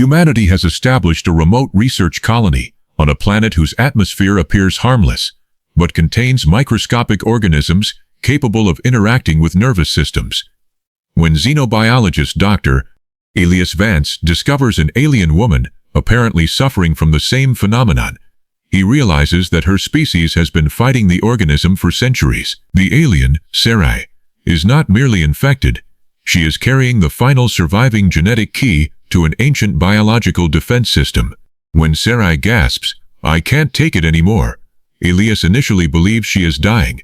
Humanity has established a remote research colony on a planet whose atmosphere appears harmless, but contains microscopic organisms capable of interacting with nervous systems. When xenobiologist Dr. Elias Vance discovers an alien woman apparently suffering from the same phenomenon, he realizes that her species has been fighting the organism for centuries. The alien, Sarai, is not merely infected, she is carrying the final surviving genetic key to an ancient biological defense system. When Sarai gasps, "I can't take it anymore," Elias initially believes she is dying.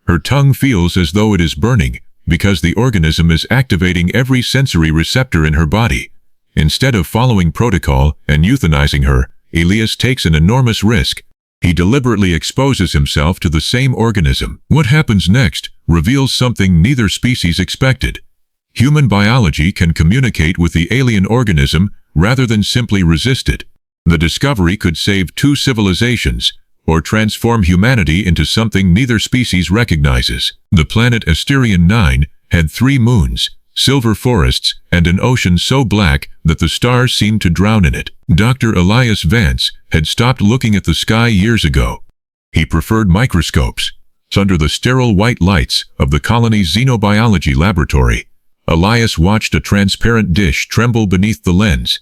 Her tongue feels as though it is burning, because the organism is activating every sensory receptor in her body. Instead of following protocol and euthanizing her, Elias takes an enormous risk. He deliberately exposes himself to the same organism. What happens next reveals something neither species expected. Human biology can communicate with the alien organism rather than simply resist it. The discovery could save two civilizations, or transform humanity into something neither species recognizes. The planet Asterion 9 had 3 moons, silver forests, and an ocean so black that the stars seemed to drown in it. Dr. Elias Vance had stopped looking at the sky years ago. He preferred microscopes. Under the sterile white lights of the colony's xenobiology laboratory, Elias watched a transparent dish tremble beneath the lens.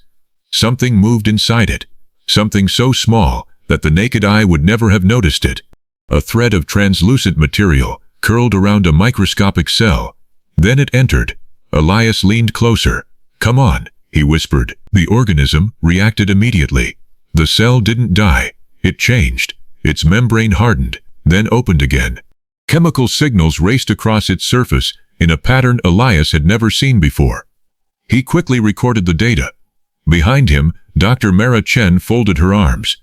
Something moved inside it, something so small that the naked eye would never have noticed it. A thread of translucent material curled around a microscopic cell. Then it entered. Elias leaned closer. "Come on," he whispered. The organism reacted immediately. The cell didn't die. It changed. Its membrane hardened, then opened again. Chemical signals raced across its surface in a pattern Elias had never seen before. He quickly recorded the data. Behind him, Dr. Mara Chen folded her arms.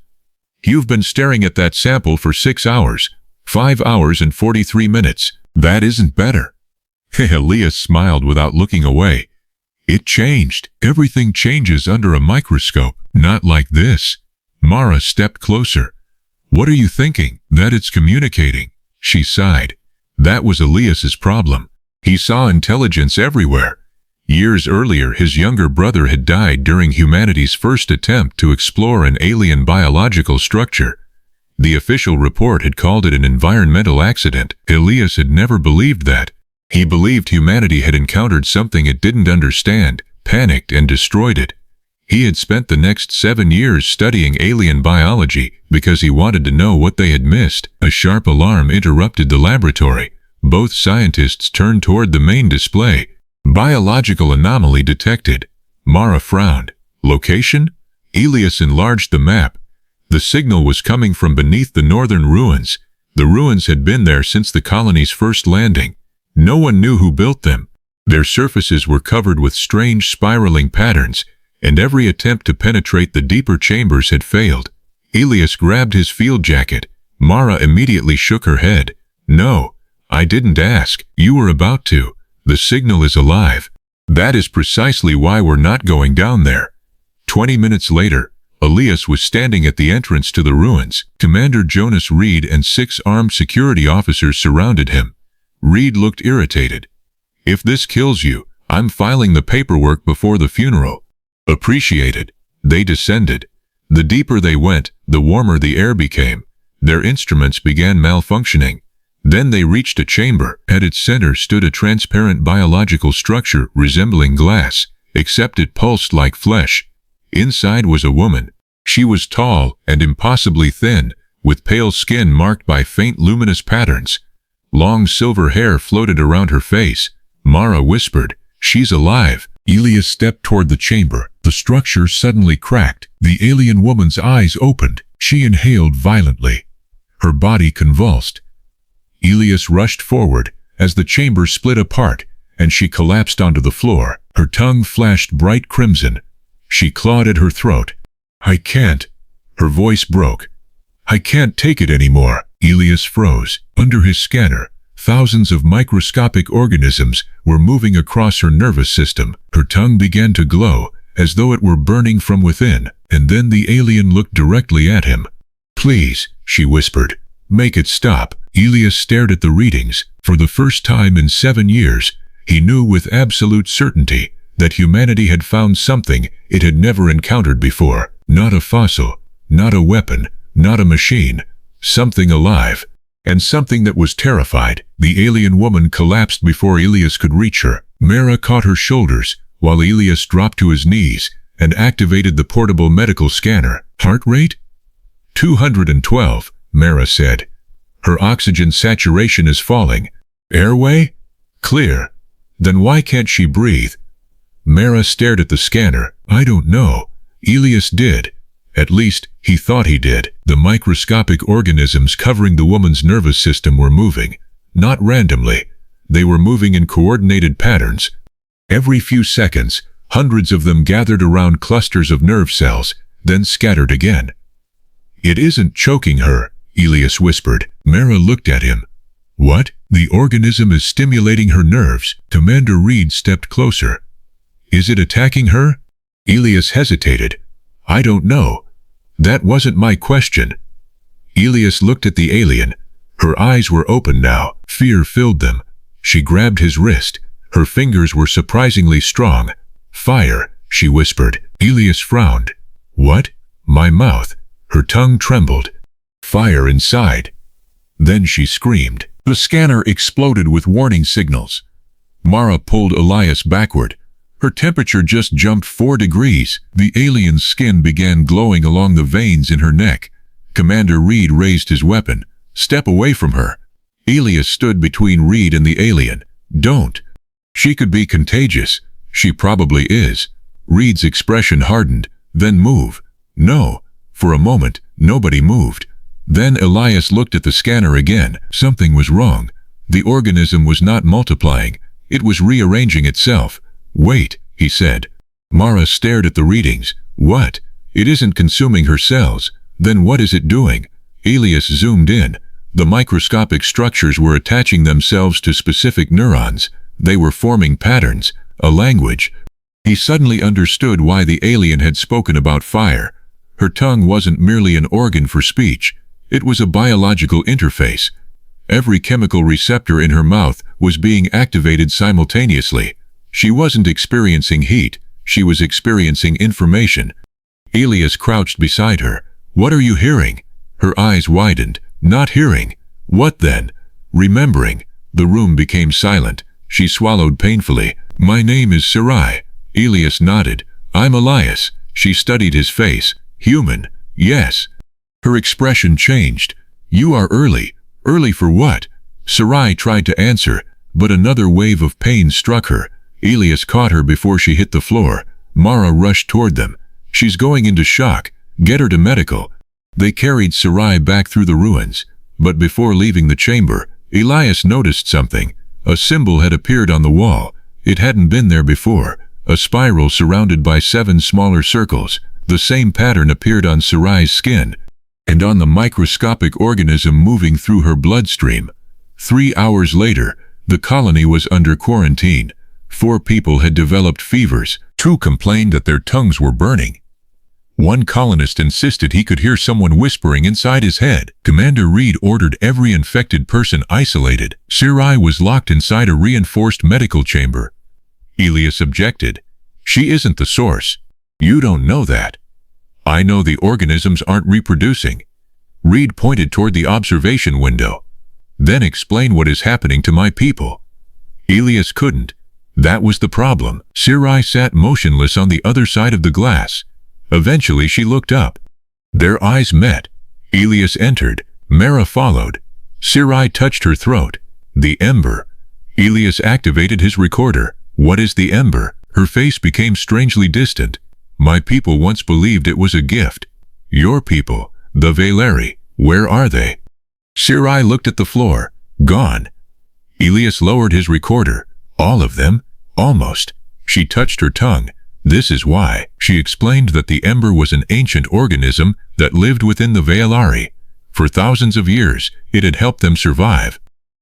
"You've been staring at that sample for 6 hours, 5 hours and 43 minutes. That isn't better." Elias smiled without looking away. "It changed. Everything changes under a microscope. Not like this." Mara stepped closer. "What are you thinking?" "That it's communicating," she sighed. That was Elias's problem. He saw intelligence everywhere. Years earlier, his younger brother had died during humanity's first attempt to explore an alien biological structure. The official report had called it an environmental accident. Elias had never believed that. He believed humanity had encountered something it didn't understand, panicked, and destroyed it. He had spent the next 7 years studying alien biology because he wanted to know what they had missed. A sharp alarm interrupted the laboratory. Both scientists turned toward the main display. "Biological anomaly detected." Mara frowned. "Location?" Elias enlarged the map. The signal was coming from beneath the northern ruins. The ruins had been there since the colony's first landing. No one knew who built them. Their surfaces were covered with strange spiraling patterns, and every attempt to penetrate the deeper chambers had failed. Elias grabbed his field jacket. Mara immediately shook her head. "No, I didn't ask. You were about to. The signal is alive. That is precisely why we're not going down there." 20 minutes later, Elias was standing at the entrance to the ruins. Commander Jonas Reed and 6 armed security officers surrounded him. Reed looked irritated. "If this kills you, I'm filing the paperwork before the funeral." "Appreciated." They descended. The deeper they went, the warmer the air became. Their instruments began malfunctioning. Then they reached a chamber. At its center stood a transparent biological structure resembling glass, except it pulsed like flesh. Inside was a woman. She was tall and impossibly thin, with pale skin marked by faint luminous patterns. Long silver hair floated around her face. Mara whispered, "She's alive." Elias stepped toward the chamber. The structure suddenly cracked. The alien woman's eyes opened. She inhaled violently. Her body convulsed. Elias rushed forward as the chamber split apart, and she collapsed onto the floor. Her tongue flashed bright crimson. She clawed at her throat. "I can't." Her voice broke. "I can't take it anymore." Elias froze. Under his scanner, thousands of microscopic organisms were moving across her nervous system. Her tongue began to glow, as though it were burning from within, and then the alien looked directly at him. "Please," she whispered, "make it stop." Elias stared at the readings. For the first time in 7 years, he knew with absolute certainty that humanity had found something it had never encountered before. Not a fossil, not a weapon, not a machine. Something alive, and something that was terrified. The alien woman collapsed before Elias could reach her. Mara caught her shoulders, while Elias dropped to his knees and activated the portable medical scanner. Heart rate? 212, Mara said. Her oxygen saturation is falling. Airway? Clear. Then why can't she breathe? Mara stared at the scanner. I don't know. Elias did. At least, he thought he did. The microscopic organisms covering the woman's nervous system were moving. Not randomly. They were moving in coordinated patterns. Every few seconds, hundreds of them gathered around clusters of nerve cells, then scattered again. It isn't choking her, Elias whispered. Mara looked at him. What? The organism is stimulating her nerves. Commander Reed stepped closer. Is it attacking her? Elias hesitated. I don't know. That wasn't my question. Elias looked at the alien. Her eyes were open now. Fear filled them. She grabbed his wrist. Her fingers were surprisingly strong. Fire, she whispered. Elias frowned. What? My mouth. Her tongue trembled. Fire inside. Then she screamed. The scanner exploded with warning signals. Mara pulled Elias backward. Her temperature just jumped 4 degrees. The alien's skin began glowing along the veins in her neck. Commander Reed raised his weapon. Step away from her. Elias stood between Reed and the alien. Don't. She could be contagious. She probably is. Reed's expression hardened. Then move. No. For a moment, nobody moved. Then Elias looked at the scanner again. Something was wrong. The organism was not multiplying. It was rearranging itself. Wait, he said. Mara stared at the readings. What? It isn't consuming her cells. Then what is it doing? Elias zoomed in. The microscopic structures were attaching themselves to specific neurons. They were forming patterns, a language. He suddenly understood why the alien had spoken about fire. Her tongue wasn't merely an organ for speech. It was a biological interface. Every chemical receptor in her mouth was being activated simultaneously. She wasn't experiencing heat. She was experiencing information. Elias crouched beside her. What are you hearing? Her eyes widened. Not hearing. What then? Remembering. The room became silent. She swallowed painfully. My name is Sarai. Elias nodded. I'm Elias. She studied his face. Human. Yes. Her expression changed. You are early. Early for what? Sarai tried to answer, but another wave of pain struck her. Elias caught her before she hit the floor. Mara rushed toward them. She's going into shock. Get her to medical. They carried Sarai back through the ruins. But before leaving the chamber, Elias noticed something. A symbol had appeared on the wall. It hadn't been there before. A spiral surrounded by 7 smaller circles. The same pattern appeared on Sarai's skin, and on the microscopic organism moving through her bloodstream. 3 hours later, the colony was under quarantine. 4 people had developed fevers. 2 complained that their tongues were burning. 1 colonist insisted he could hear someone whispering inside his head. Commander Reed ordered every infected person isolated. Sarai was locked inside a reinforced medical chamber. Elias objected. She isn't the source. You don't know that. I know the organisms aren't reproducing. Reed pointed toward the observation window. Then explain what is happening to my people. Elias couldn't. That was the problem. Sarai sat motionless on the other side of the glass. Eventually she looked up. Their eyes met. Elias entered. Mara followed. Sarai touched her throat. The ember. Elias activated his recorder. What is the ember? Her face became strangely distant. My people once believed it was a gift. Your people, the Valeri, where are they? Sarai looked at the floor. Gone. Elias lowered his recorder. All of them? Almost. She touched her tongue. This is why. She explained that the ember was an ancient organism that lived within the Valeri. For thousands of years, it had helped them survive.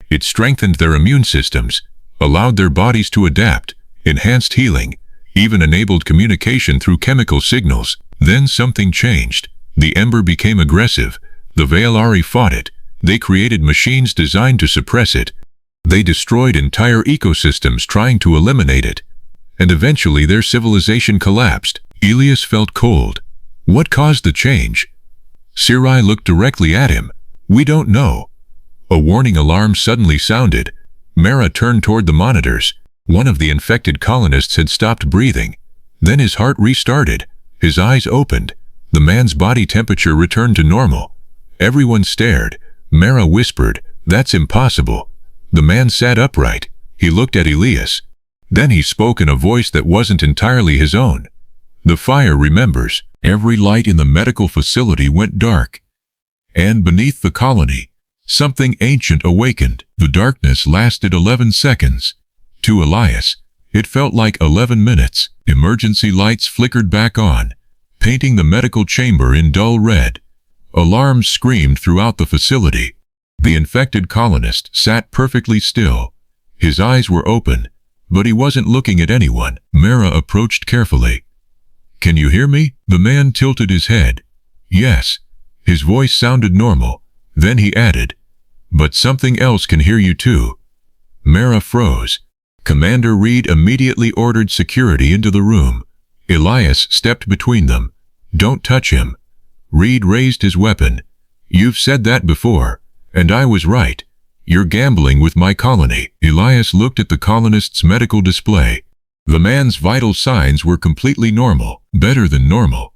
It strengthened their immune systems, allowed their bodies to adapt, enhanced healing, even enabled communication through chemical signals. Then something changed. The ember became aggressive. The Valeri fought it. They created machines designed to suppress it. They destroyed entire ecosystems trying to eliminate it. and eventually their civilization collapsed. Elias felt cold. What caused the change? Sarai looked directly at him. We don't know. A warning alarm suddenly sounded. Mara turned toward the monitors. One of the infected colonists had stopped breathing. Then his heart restarted. His eyes opened. The man's body temperature returned to normal. Everyone stared. Mara whispered, "That's impossible." The man sat upright. He looked at Elias. Then he spoke in a voice that wasn't entirely his own. "The fire remembers." Every light in the medical facility went dark. And beneath the colony, something ancient awakened. The darkness lasted 11 seconds. To Elias, it felt like 11 minutes. Emergency lights flickered back on, painting the medical chamber in dull red. Alarms screamed throughout the facility. The infected colonist sat perfectly still. His eyes were open, but he wasn't looking at anyone. Mara approached carefully. "Can you hear me?" The man tilted his head. "Yes." His voice sounded normal. Then he added, "But something else can hear you too." Mara froze. Commander Reed immediately ordered security into the room. Elias stepped between them. "Don't touch him." Reed raised his weapon. "You've said that before, and I was right. You're gambling with my colony." Elias looked at the colonist's medical display. The man's vital signs were completely normal, better than normal.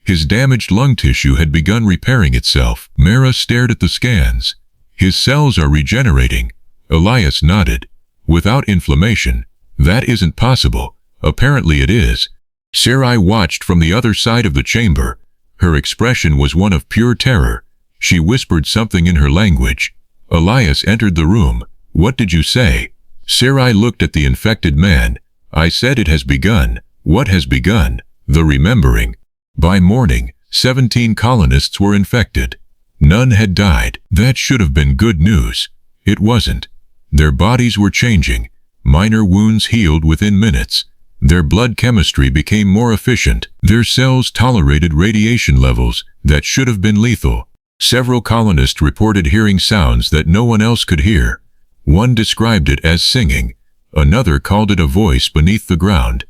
His damaged lung tissue had begun repairing itself. Mara stared at the scans. "His cells are regenerating." Elias nodded. "Without inflammation. That isn't possible." "Apparently it is." Sarai watched from the other side of the chamber. Her expression was one of pure terror. She whispered something in her language. Elias entered the room. "What did you say?" Sarai looked at the infected man. "I said it has begun." "What has begun?" "The remembering." By morning, 17 colonists were infected. None had died. That should have been good news. It wasn't. Their bodies were changing. Minor wounds healed within minutes. Their blood chemistry became more efficient. Their cells tolerated radiation levels that should have been lethal. Several colonists reported hearing sounds that no one else could hear. One described it as singing. Another called it a voice beneath the ground.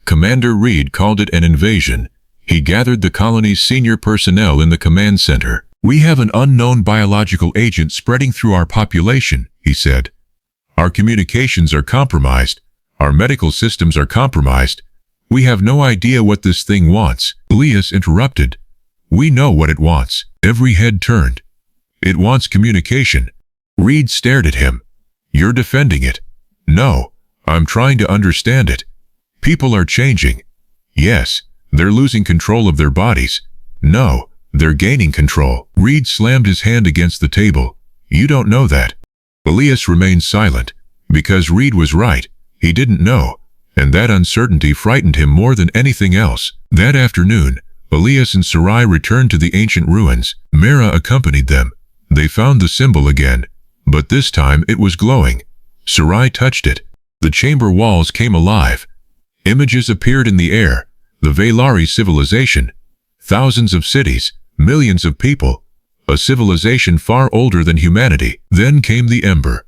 Commander Reed called it an invasion. He gathered the colony's senior personnel in the command center. "We have an unknown biological agent spreading through our population," he said. "Our communications are compromised. Our medical systems are compromised. We have no idea what this thing wants." Elias interrupted. "We know what it wants." Every head turned. "It wants communication." Reed stared at him. "You're defending it." "No, I'm trying to understand it. People are changing." "Yes, they're losing control of their bodies." "No, they're gaining control." Reed slammed his hand against the table. "You don't know that." Elias remained silent. Because Reed was right, he didn't know, and that uncertainty frightened him more than anything else. That afternoon, Elias and Sarai returned to the ancient ruins. Mara accompanied them. They found the symbol again, but this time it was glowing. Sarai touched it. The chamber walls came alive. Images appeared in the air. The Velari civilization. Thousands of cities, millions of people. A civilization far older than humanity. Then came the ember.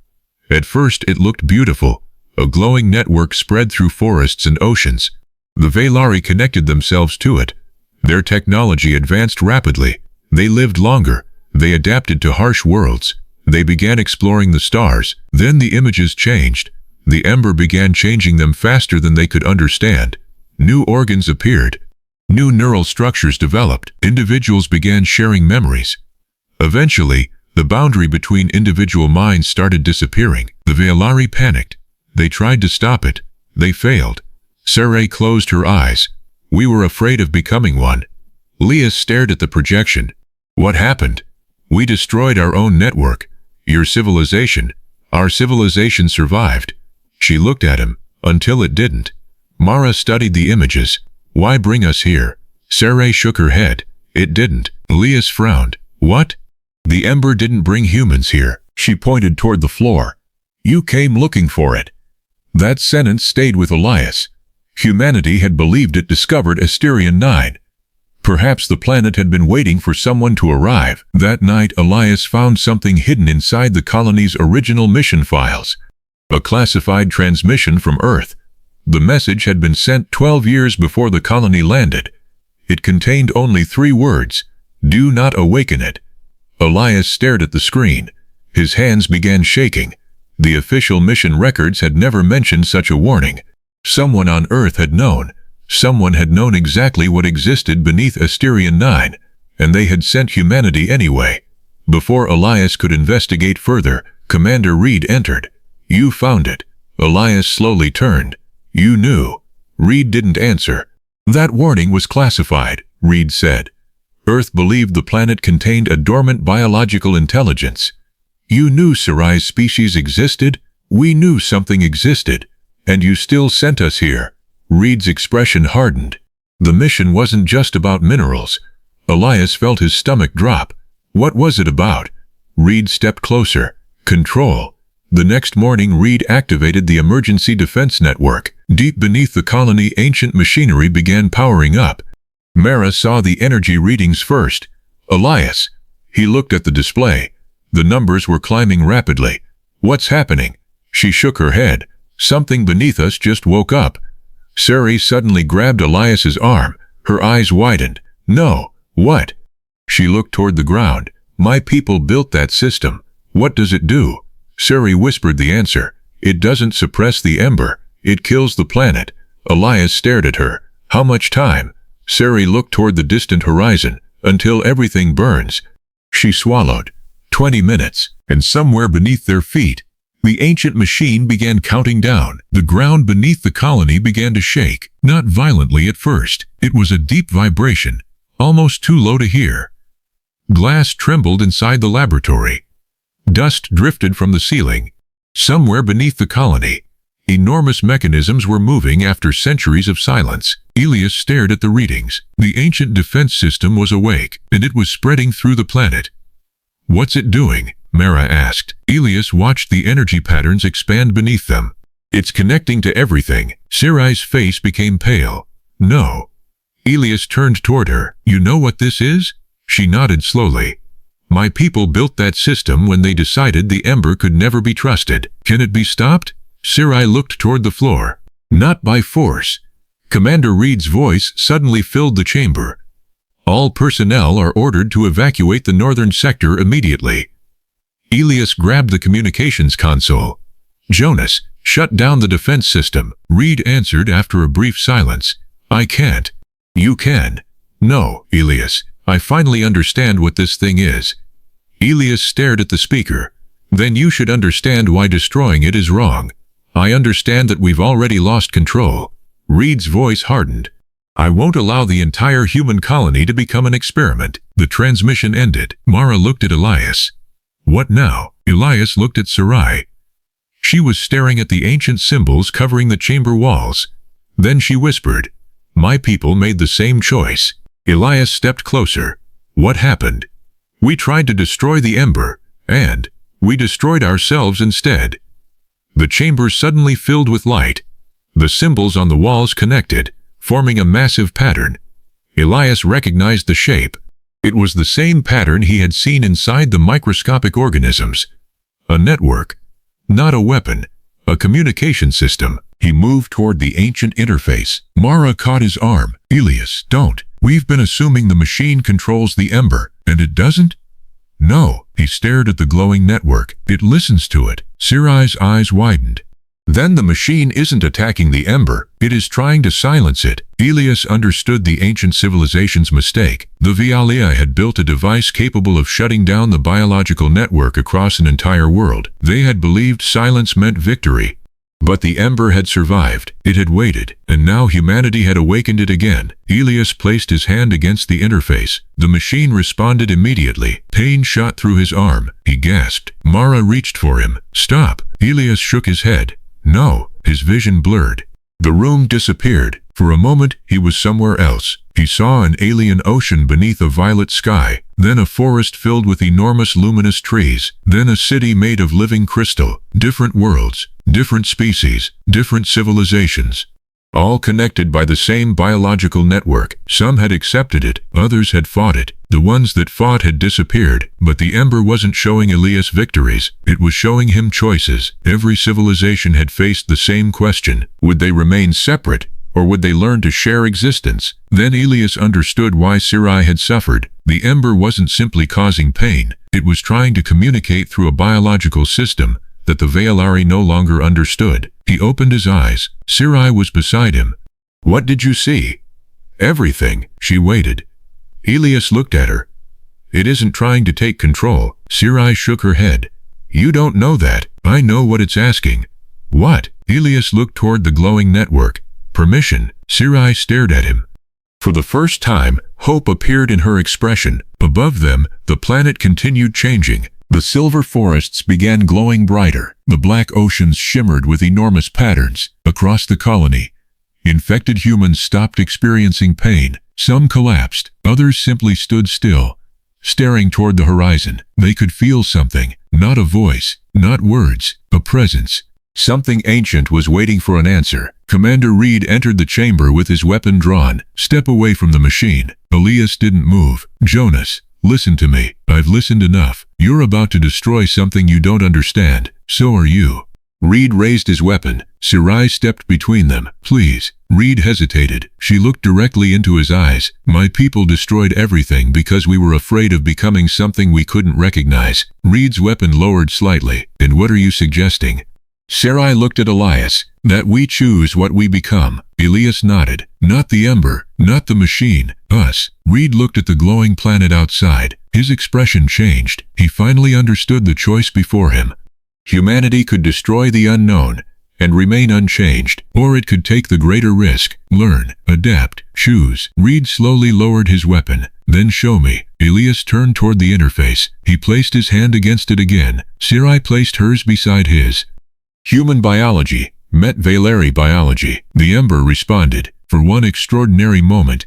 At first it looked beautiful. A glowing network spread through forests and oceans. The Velari connected themselves to it. Their technology advanced rapidly. They lived longer. They adapted to harsh worlds. They began exploring the stars. Then the images changed. The ember began changing them faster than they could understand. New organs appeared. New neural structures developed. Individuals began sharing memories. Eventually, the boundary between individual minds started disappearing. The Velari panicked. They tried to stop it. They failed. Sarai closed her eyes. "We were afraid of becoming one." Elias stared at the projection. "What happened?" "We destroyed our own network. Your civilization. Our civilization survived." She looked at him, until it didn't. Mara studied the images. "Why bring us here?" Sarai shook her head. "It didn't." Elias frowned. "What?" "The ember didn't bring humans here." She pointed toward the floor. "You came looking for it." That sentence stayed with Elias. Humanity had believed it discovered Asterion 9. Perhaps the planet had been waiting for someone to arrive. That night, Elias found something hidden inside the colony's original mission files. A classified transmission from Earth. The message had been sent 12 years before the colony landed. It contained only 3 words: "Do not awaken it." Elias stared at the screen. His hands began shaking. The official mission records had never mentioned such a warning. Someone on Earth had known. Someone had known exactly what existed beneath Asterion 9, and they had sent humanity anyway. Before Elias could investigate further, Commander Reed entered. "You found it." Elias slowly turned. "You knew." Reed didn't answer. "That warning was classified," Reed said. "Earth believed the planet contained a dormant biological intelligence. You knew Sarai's species existed. We knew something existed. And you still sent us here." Reed's expression hardened. The mission wasn't just about minerals. Elias felt his stomach drop. What was it about? Reed stepped closer. Control. The next morning, Reed activated the emergency defense network. Deep beneath the colony, ancient machinery began powering up. Mara saw the energy readings first. "Elias." He looked at the display. The numbers were climbing rapidly. "What's happening?" She shook her head. "Something beneath us just woke up." Sari suddenly grabbed Elias's arm. Her eyes widened. "No, what?" She looked toward the ground. "My people built that system. What does it do?" Sari whispered the answer. "It doesn't suppress the ember. It kills the planet." Elias stared at her. "How much time?" Sari looked toward the distant horizon. "Until everything burns." She swallowed. 20 minutes. And somewhere beneath their feet, the ancient machine began counting down. The ground beneath the colony began to shake. Not violently at first. It was a deep vibration, almost too low to hear. Glass trembled inside the laboratory. Dust drifted from the ceiling. Somewhere beneath the colony, enormous mechanisms were moving after centuries of silence. Elias stared at the readings. The ancient defense system was awake, and it was spreading through the planet. "What's it doing?" Mara asked. Elias watched the energy patterns expand beneath them. "It's connecting to everything." Sarai's face became pale. "No." Elias turned toward her. "You know what this is?" She nodded slowly. "My people built that system when they decided the ember could never be trusted. Can it be stopped?" Sarai looked toward the floor. "Not by force." Commander Reed's voice suddenly filled the chamber. "All personnel are ordered to evacuate the northern sector immediately." Elias grabbed the communications console. "Jonas, shut down the defense system." Reed answered after a brief silence. "I can't." "You can." "No, Elias. I finally understand what this thing is." Elias stared at the speaker. "Then you should understand why destroying it is wrong." "I understand that we've already lost control." Reed's voice hardened. "I won't allow the entire human colony to become an experiment." The transmission ended. Mara looked at Elias. "What now?" Elias looked at Sarai. She was staring at the ancient symbols covering the chamber walls. Then she whispered, "My people made the same choice." Elias stepped closer. "What happened?" "We tried to destroy the ember, and we destroyed ourselves instead." The chamber suddenly filled with light. The symbols on the walls connected, forming a massive pattern. Elias recognized the shape. It was the same pattern he had seen inside the microscopic organisms. A network. Not a weapon. A communication system. He moved toward the ancient interface. Mara caught his arm. "Elias, don't. We've been assuming the machine controls the ember, and it doesn't?" "No." He stared at the glowing network. "It listens to it." Sarai's eyes widened. "Then the machine isn't attacking the ember. It is trying to silence it." Elias understood the ancient civilization's mistake. The Vialia had built a device capable of shutting down the biological network across an entire world. They had believed silence meant victory. But the ember had survived. It had waited, and now humanity had awakened it again. Elias placed his hand against the interface. The machine responded immediately. Pain shot through his arm. He gasped. Mara reached for him. "Stop." Elias shook his head. "No." His vision blurred. The room disappeared. For a moment, he was somewhere else. He saw an alien ocean beneath a violet sky, then a forest filled with enormous luminous trees, then a city made of living crystal. Different worlds, different species, different civilizations. all connected by the same biological network. Some had accepted it, others had fought it. The ones that fought had disappeared, but the ember wasn't showing Elias victories. It was showing him choices. Every civilization had faced the same question. Would they remain separate, or would they learn to share existence? Then Elias understood why Sirai had suffered. The ember wasn't simply causing pain. It was trying to communicate through a biological system that the Veilari no longer understood. He opened his eyes. Sirai was beside him. "What did you see?" "Everything." She waited. Elias looked at her. "It isn't trying to take control." Sirai shook her head. "You don't know that. I know what it's asking." "What?" Elias looked toward the glowing network. "Permission." Sirai stared at him. For the first time, hope appeared in her expression. Above them, the planet continued changing. The silver forests began glowing brighter. The black oceans shimmered with enormous patterns. Across the colony, infected humans stopped experiencing pain. Some collapsed. Others simply stood still, staring toward the horizon. They could feel something. Not a voice, not words, a presence. Something ancient was waiting for an answer. Commander Reed entered the chamber with his weapon drawn. "Step away from the machine." Elias didn't move. "Jonas, listen to me. I've listened enough. You're about to destroy something you don't understand. So are you." Reed raised his weapon. Sirai stepped between them. "Please." Reed hesitated. She looked directly into his eyes. "My people destroyed everything because we were afraid of becoming something we couldn't recognize." Reed's weapon lowered slightly. "And what are you suggesting?" Sarai looked at Elias. "That we choose what we become." Elias nodded. "Not the ember, not the machine, us." Reed looked at the glowing planet outside. His expression changed. He finally understood the choice before him. Humanity could destroy the unknown and remain unchanged, or it could take the greater risk, learn, adapt, choose. Reed slowly lowered his weapon. "Then show me." Elias turned toward the interface. He placed his hand against it again. Sarai placed hers beside his. Human biology met Veilari biology. The ember responded. For one extraordinary moment,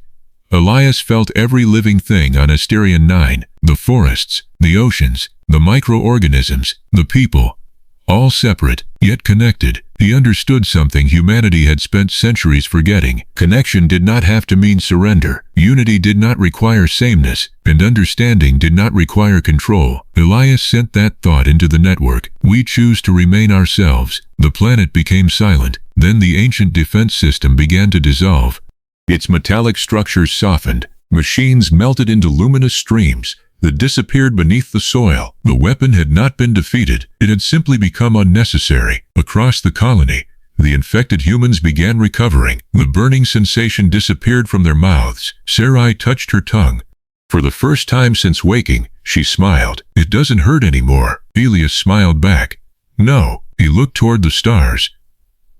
Elias felt every living thing on Asterion 9, the forests, the oceans, the microorganisms, the people, all separate, yet connected. He understood something humanity had spent centuries forgetting. Connection did not have to mean surrender. Unity did not require sameness, and understanding did not require control. Elias sent that thought into the network. "We choose to remain ourselves." The planet became silent. Then the ancient defense system began to dissolve. Its metallic structures softened. Machines melted into luminous streams that disappeared beneath the soil. The weapon had not been defeated. It had simply become unnecessary. Across the colony, the infected humans began recovering. The burning sensation disappeared from their mouths. Sarai touched her tongue. For the first time since waking, she smiled. "It doesn't hurt anymore." Elias smiled back. "No." He looked toward the stars.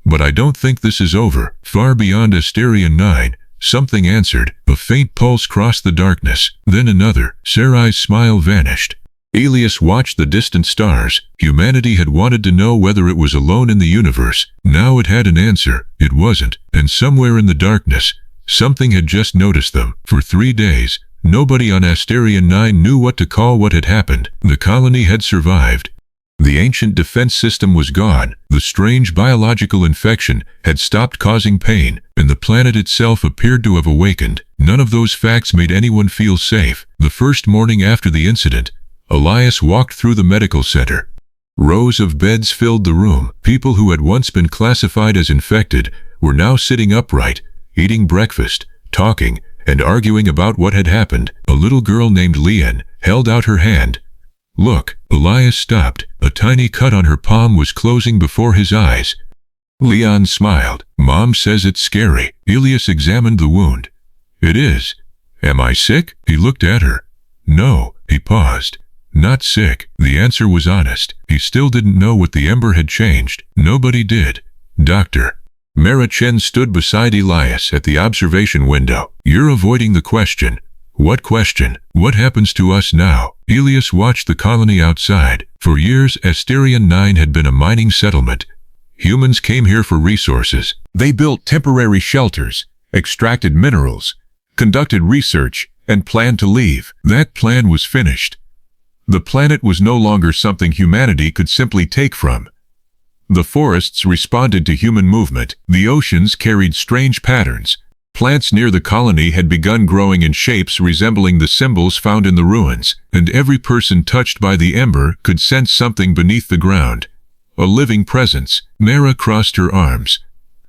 "But I don't think this is over." Far beyond Asterion 9, something answered. A faint pulse crossed the darkness, then another. Sarai's smile vanished. Elias watched the distant stars. Humanity had wanted to know whether it was alone in the universe. Now it had an answer. It wasn't. And somewhere in the darkness, something had just noticed them. For 3 days, nobody on Asterion 9 knew what to call what had happened. The colony had survived. The ancient defense system was gone. The strange biological infection had stopped causing pain, and the planet itself appeared to have awakened. None of those facts made anyone feel safe. The first morning after the incident, Elias walked through the medical center. Rows of beds filled the room. People who had once been classified as infected were now sitting upright, eating breakfast, talking, and arguing about what had happened. A little girl named Leanne held out her hand. "Look." Elias stopped. A tiny cut on her palm was closing before his eyes. Leon smiled. "Mom says it's scary." Elias examined the wound. "It is." "Am I sick?" He looked at her. "No." He paused. "Not sick." The answer was honest. He still didn't know what the ember had changed. Nobody did. "Doctor." Mara Chen stood beside Elias at the observation window. "You're avoiding the question." "What question?" "What happens to us now?" Elias watched the colony outside. For years, Asterion 9 had been a mining settlement. Humans came here for resources. They built temporary shelters, extracted minerals, conducted research, and planned to leave. That plan was finished. The planet was no longer something humanity could simply take from. The forests responded to human movement. The oceans carried strange patterns. Plants near the colony had begun growing in shapes resembling the symbols found in the ruins, and every person touched by the ember could sense something beneath the ground. A living presence. Mara crossed her arms.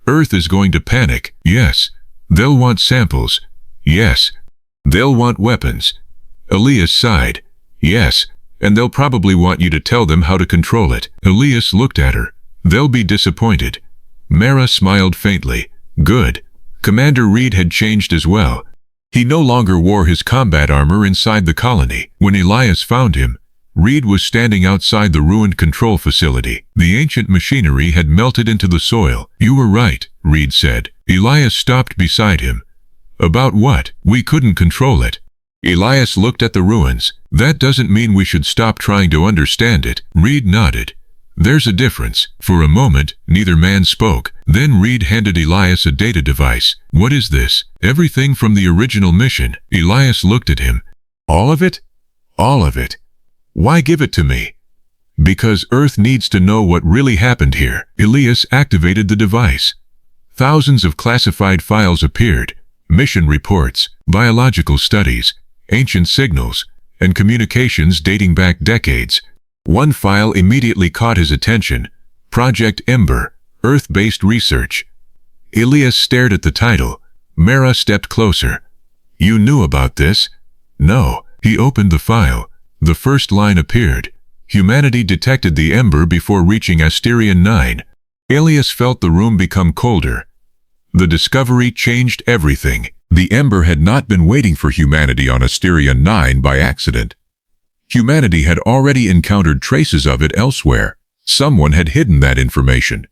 Earth is going to panic. Yes. They'll want samples. Yes. They'll want weapons. Elias sighed. Yes. And they'll probably want you to tell them how to control it. Elias looked at her. They'll be disappointed. Mara smiled faintly. Good. Commander Reed had changed as well. He no longer wore his combat armor inside the colony. When Elias found him, Reed was standing outside the ruined control facility. The ancient machinery had melted into the soil. You were right, Reed said. Elias stopped beside him. About what? We couldn't control it. Elias looked at the ruins. That doesn't mean we should stop trying to understand it. Reed nodded. There's a difference. For a moment, neither man spoke. Then Reed handed Elias a data device. What is this? Everything from the original mission. Elias looked at him. All of it? All of it. Why give it to me? Because Earth needs to know what really happened here. Elias activated the device. Thousands of classified files appeared. Mission reports, biological studies, ancient signals, and communications dating back decades. One file immediately caught his attention. Project Ember, Earth-based research. Elias stared at the title. Mara stepped closer. You knew about this? No. He opened the file. The first line appeared. Humanity detected the Ember before reaching Asterion 9. Elias felt the room become colder. The discovery changed everything. The Ember had not been waiting for humanity on Asterion 9 by accident. Humanity had already encountered traces of it elsewhere. Someone had hidden that information.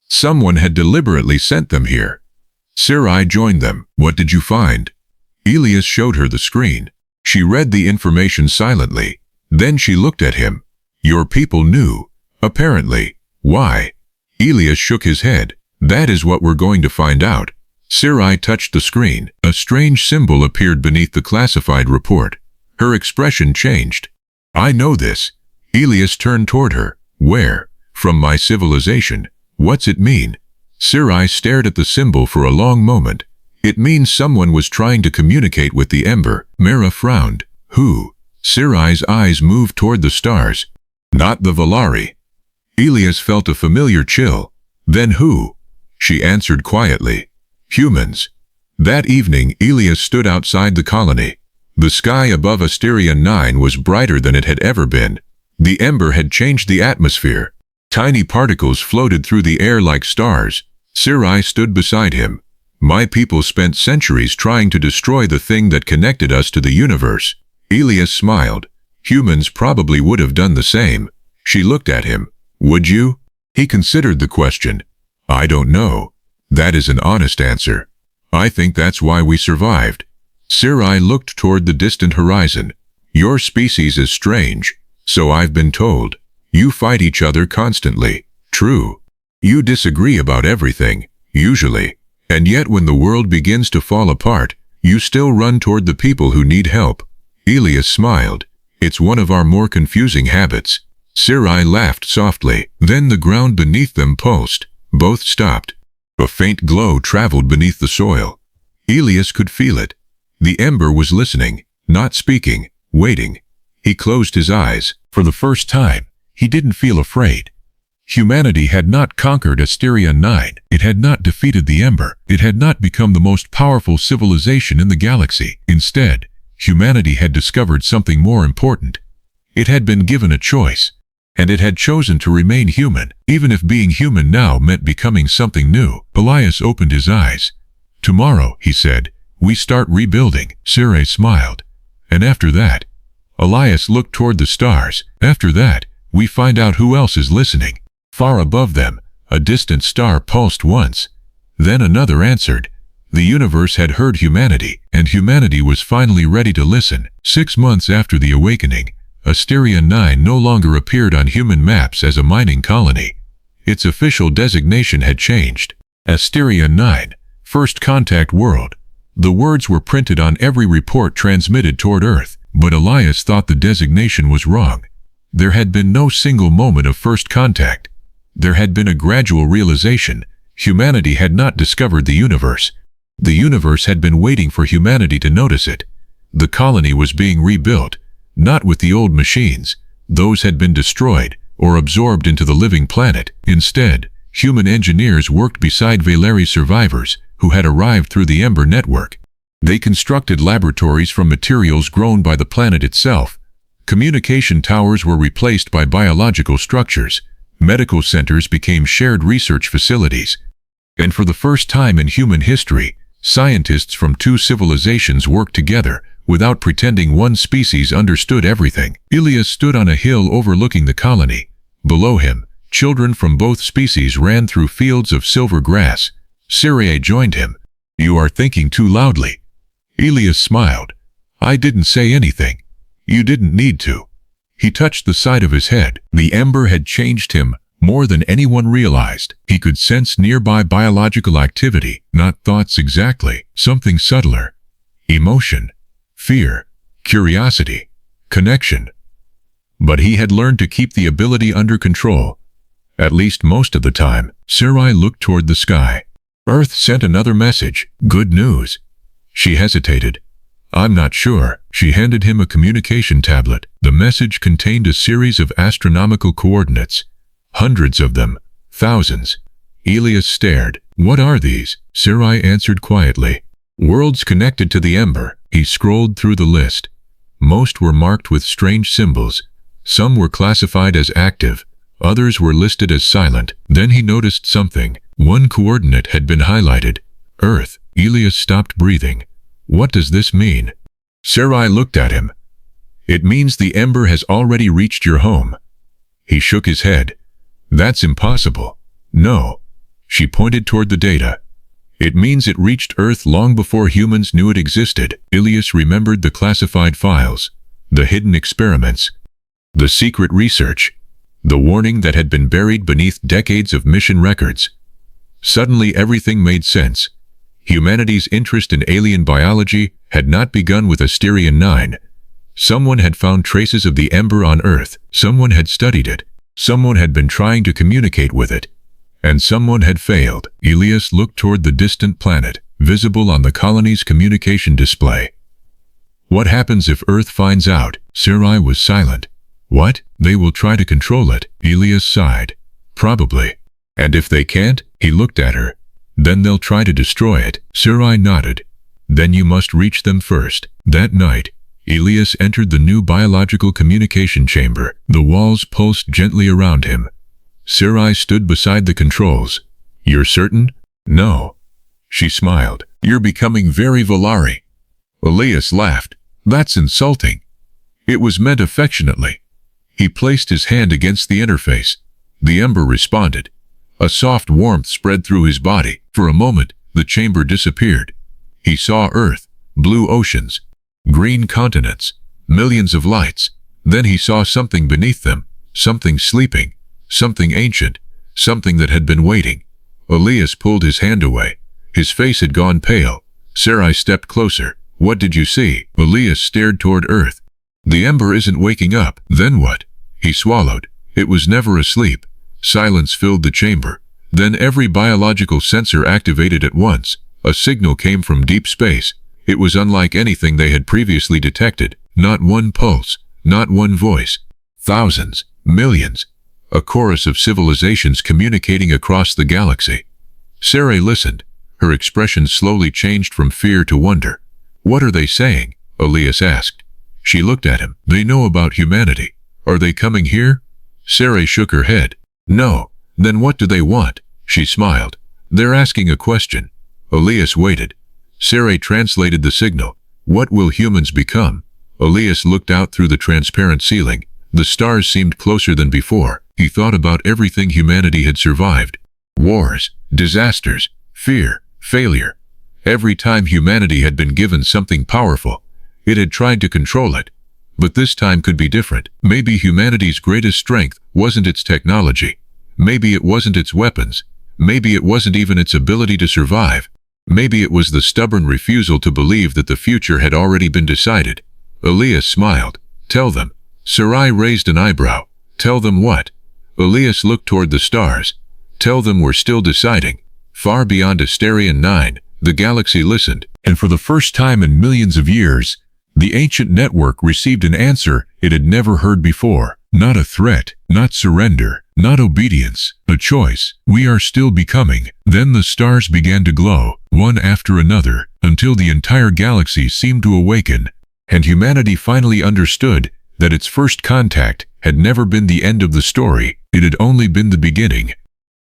Someone had deliberately sent them here. Sarai joined them. What did you find? Elias showed her the screen. She read the information silently. Then she looked at him. Your people knew. Apparently. Why? Elias shook his head. That is what we're going to find out. Sarai touched the screen. A strange symbol appeared beneath the classified report. Her expression changed. I know this. Elias turned toward her. Where? From my civilization. What's it mean? Sarai stared at the symbol for a long moment. It means someone was trying to communicate with the Ember. Mara frowned. Who? Sarai's eyes moved toward the stars. Not the Valari. Elias felt a familiar chill. Then who? She answered quietly. Humans. That evening, Elias stood outside the colony. The sky above Asterion 9 was brighter than it had ever been. The Ember had changed the atmosphere. Tiny particles floated through the air like stars. Sarai stood beside him. My people spent centuries trying to destroy the thing that connected us to the universe. Elias smiled. Humans probably would have done the same. She looked at him. Would you? He considered the question. I don't know. That is an honest answer. I think that's why we survived. Sarai looked toward the distant horizon. Your species is strange, so I've been told. You fight each other constantly. True. You disagree about everything, usually. And yet when the world begins to fall apart, you still run toward the people who need help. Elias smiled. It's one of our more confusing habits. Sarai laughed softly. Then the ground beneath them pulsed. Both stopped. A faint glow traveled beneath the soil. Elias could feel it. The Ember was listening, not speaking, waiting. He closed his eyes. For the first time, he didn't feel afraid. Humanity had not conquered Asterion 9. It had not defeated the Ember. It had not become the most powerful civilization in the galaxy. Instead, humanity had discovered something more important. It had been given a choice, and it had chosen to remain human, even if being human now meant becoming something new. Elias opened his eyes. Tomorrow, he said, we start rebuilding. Sarai smiled. And after that, Elias looked toward the stars. After that, we find out who else is listening. Far above them, a distant star pulsed once. Then another answered. The universe had heard humanity, and humanity was finally ready to listen. 6 months after the awakening, Asterion 9 no longer appeared on human maps as a mining colony. Its official designation had changed. Asterion 9, First Contact World. The words were printed on every report transmitted toward Earth, but Elias thought the designation was wrong. There had been no single moment of first contact. There had been a gradual realization: humanity had not discovered the universe. The universe had been waiting for humanity to notice it. The colony was being rebuilt, not with the old machines. Those had been destroyed or absorbed into the living planet. Instead, human engineers worked beside Valeri's survivors, who had arrived through the Ember network. They constructed laboratories from materials grown by the planet itself. Communication towers were replaced by biological structures. Medical centers became shared research facilities. And for the first time in human history, scientists from two civilizations worked together, without pretending one species understood everything. Ilias stood on a hill overlooking the colony. Below him, children from both species ran through fields of silver grass. Siriae joined him. "You are thinking too loudly." Ilias smiled. "I didn't say anything. You didn't need to." He touched the side of his head. The Ember had changed him more than anyone realized. He could sense nearby biological activity, not thoughts exactly, something subtler. Emotion, fear, curiosity, connection. But he had learned to keep the ability under control, at least most of the time. Siriae looked toward the sky. Earth sent another message. Good news. She hesitated. "I'm not sure." She handed him a communication tablet. The message contained a series of astronomical coordinates. Hundreds of them. Thousands. Ilias stared. "What are these?" Siriae answered quietly. "Worlds connected to the Ember." He scrolled through the list. Most were marked with strange symbols. Some were classified as active. Others were listed as silent. Then he noticed something. One coordinate had been highlighted. Earth. Ilias stopped breathing. "What does this mean?" Siriae looked at him. "It means the Ember has already reached your home." He shook his head. "That's impossible." "No." She pointed toward the data. "It means it reached Earth long before humans knew it existed." Ilias remembered the classified files, the hidden experiments, the secret research, the warning that had been buried beneath decades of mission records. Suddenly everything made sense. Humanity's interest in alien biology had not begun with Asterion 9. Someone had found traces of the Ember on Earth. Someone had studied it. Someone had been trying to communicate with it. And someone had failed. Ilias looked toward the distant planet, visible on the colony's communication display. "What happens if Earth finds out?" Siriae was silent. "What? They will try to control it." Ilias sighed. "Probably. And if they can't?" He looked at her. "Then they'll try to destroy it." Siriae nodded. "Then you must reach them first." That night, Ilias entered the new biological communication chamber. The walls pulsed gently around him. Siriae stood beside the controls. "You're certain?" "No." She smiled. "You're becoming very Valari." Ilias laughed. "That's insulting." It was meant affectionately. He placed his hand against the interface. The Ember responded. A soft warmth spread through his body. For a moment, the chamber disappeared. He saw Earth, blue oceans, green continents, millions of lights. Then he saw something beneath them, something sleeping, something ancient, something that had been waiting. Ilias pulled his hand away. His face had gone pale. Siriae stepped closer. "What did you see?" Ilias stared toward Earth. "The Ember isn't waking up." "Then what?" He swallowed. It was never asleep. Silence filled the chamber. Then every biological sensor activated at once. A signal came from deep space. It was unlike anything they had previously detected. Not one pulse, not one voice. Thousands, millions. A chorus of civilizations communicating across the galaxy. Siriae listened. Her expression slowly changed from fear to wonder. "What are they saying?" Ilias asked. She looked at him. "They know about humanity. Are they coming here?" Siriae shook her head. "No." "Then what do they want?" She smiled. "They're asking a question." Ilias waited. Siriae translated the signal. "What will humans become?" Ilias looked out through the transparent ceiling. The stars seemed closer than before. He thought about everything humanity had survived. Wars, disasters, fear, failure. Every time humanity had been given something powerful, it had tried to control it. But this time could be different. Maybe humanity's greatest strength wasn't its technology. Maybe it wasn't its weapons. Maybe it wasn't even its ability to survive. Maybe it was the stubborn refusal to believe that the future had already been decided. Ilias smiled. "Tell them." Siriae raised an eyebrow. "Tell them what?" Elias looked toward the stars. Tell them we're still deciding. Far beyond Asterion 9, the galaxy listened, and for the first time in millions of years, the ancient network received an answer it had never heard before. Not a threat, not surrender, not obedience, a choice. We are still becoming. Then the stars began to glow, one after another, until the entire galaxy seemed to awaken, and humanity finally understood that its first contact had never been the end of the story. It had only been the beginning.